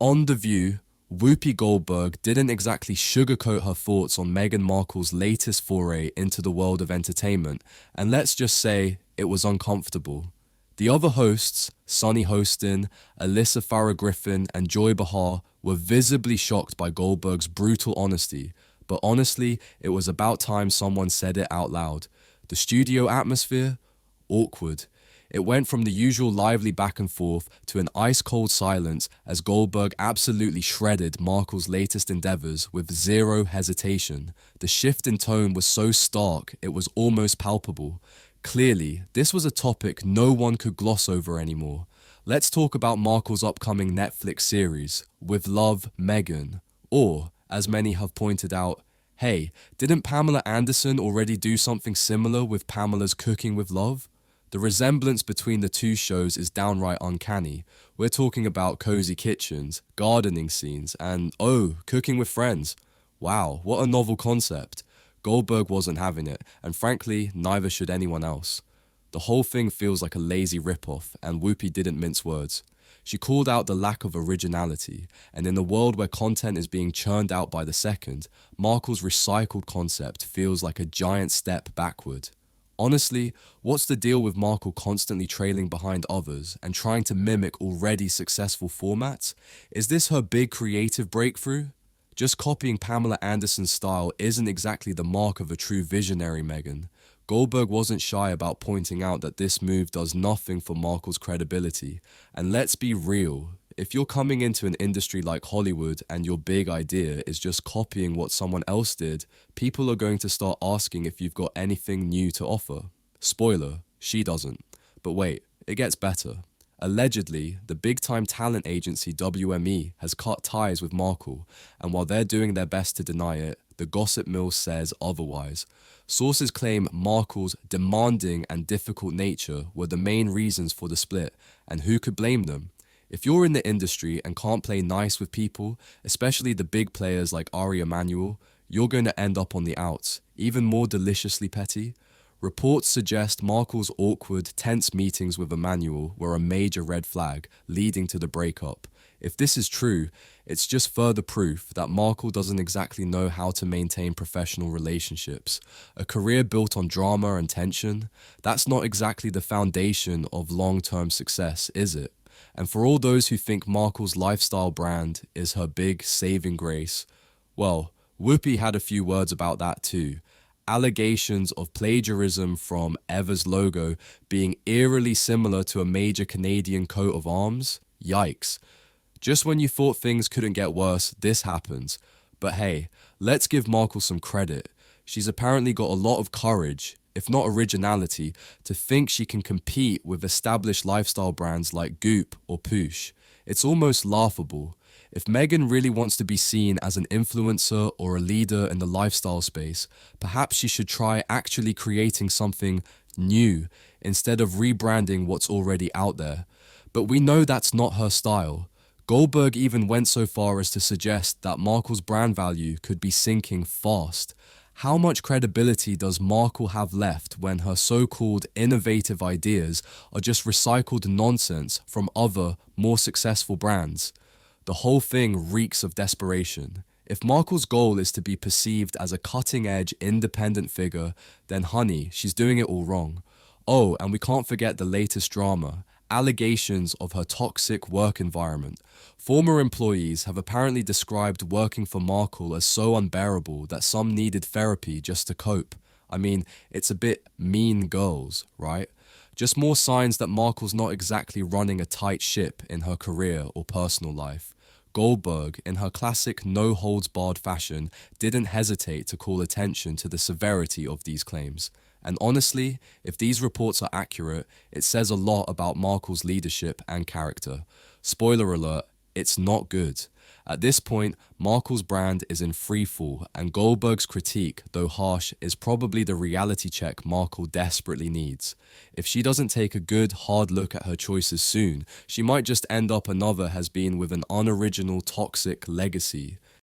On The View, Whoopi Goldberg didn't exactly sugarcoat her thoughts on Meghan Markle's latest foray into the world of entertainment, and let's just say it was uncomfortable. The other hosts, Sunny Hostin, Alyssa Farah Griffin, and Joy Behar, were visibly shocked by Goldberg's brutal honesty, but honestly, it was about time someone said it out loud. The studio atmosphere? Awkward. It went from the usual lively back and forth to an ice-cold silence as Goldberg absolutely shredded Markle's latest endeavors with zero hesitation. The shift in tone was so stark, it was almost palpable. Clearly, this was a topic no one could gloss over anymore. Let's talk about Markle's upcoming Netflix series, With Love, Meghan. Or, as many have pointed out, hey, didn't Pamela Anderson already do something similar with Pamela's Cooking with Love? The resemblance between the two shows is downright uncanny. We're talking about cozy kitchens, gardening scenes, and cooking with friends. Wow, what a novel concept. Goldberg wasn't having it, and frankly, neither should anyone else. The whole thing feels like a lazy rip-off, and Whoopi didn't mince words. She called out the lack of originality, and in a world where content is being churned out by the second, Markle's recycled concept feels like a giant step backward. Honestly, what's the deal with Markle constantly trailing behind others and trying to mimic already successful formats? Is this her big creative breakthrough? Just copying Pamela Anderson's style isn't exactly the mark of a true visionary, Meghan. Goldberg wasn't shy about pointing out that this move does nothing for Markle's credibility. And let's be real, if you're coming into an industry like Hollywood and your big idea is just copying what someone else did, people are going to start asking if you've got anything new to offer. Spoiler, she doesn't. But wait, it gets better. Allegedly, the big-time talent agency WME has cut ties with Markle, and while they're doing their best to deny it, the gossip mill says otherwise. Sources claim Markle's demanding and difficult nature were the main reasons for the split, and who could blame them? If you're in the industry and can't play nice with people, especially the big players like Ari Emanuel, you're going to end up on the outs, even more deliciously petty. Reports suggest Markle's awkward, tense meetings with Emanuel were a major red flag, leading to the breakup. If this is true, it's just further proof that Markle doesn't exactly know how to maintain professional relationships. A career built on drama and tension, that's not exactly the foundation of long-term success, is it? And for all those who think Markle's lifestyle brand is her big saving grace, well, Whoopi had a few words about that too. Allegations of plagiarism from Ever's logo being eerily similar to a major Canadian coat of arms? Yikes. Just when you thought things couldn't get worse, this happens. But hey, let's give Markle some credit. She's apparently got a lot of courage, if not originality, to think she can compete with established lifestyle brands like Goop or Poosh. It's almost laughable. If Meghan really wants to be seen as an influencer or a leader in the lifestyle space, perhaps she should try actually creating something new instead of rebranding what's already out there. But we know that's not her style. Goldberg even went so far as to suggest that Markle's brand value could be sinking fast. How much credibility does Markle have left when her so-called innovative ideas are just recycled nonsense from other, more successful brands? The whole thing reeks of desperation. If Markle's goal is to be perceived as a cutting-edge, independent figure, then honey, she's doing it all wrong. Oh, and we can't forget the latest drama. Allegations of her toxic work environment. Former employees have apparently described working for Markle as so unbearable that some needed therapy just to cope. I mean, it's a bit Mean Girls, right? Just more signs that Markle's not exactly running a tight ship in her career or personal life. Goldberg, in her classic no-holds-barred fashion, didn't hesitate to call attention to the severity of these claims. And honestly, if these reports are accurate, it says a lot about Markle's leadership and character. Spoiler alert, it's not good. At this point, Markle's brand is in freefall, and Goldberg's critique, though harsh, is probably the reality check Markle desperately needs. If she doesn't take a good, hard look at her choices soon, she might just end up another has been with an unoriginal, toxic legacy.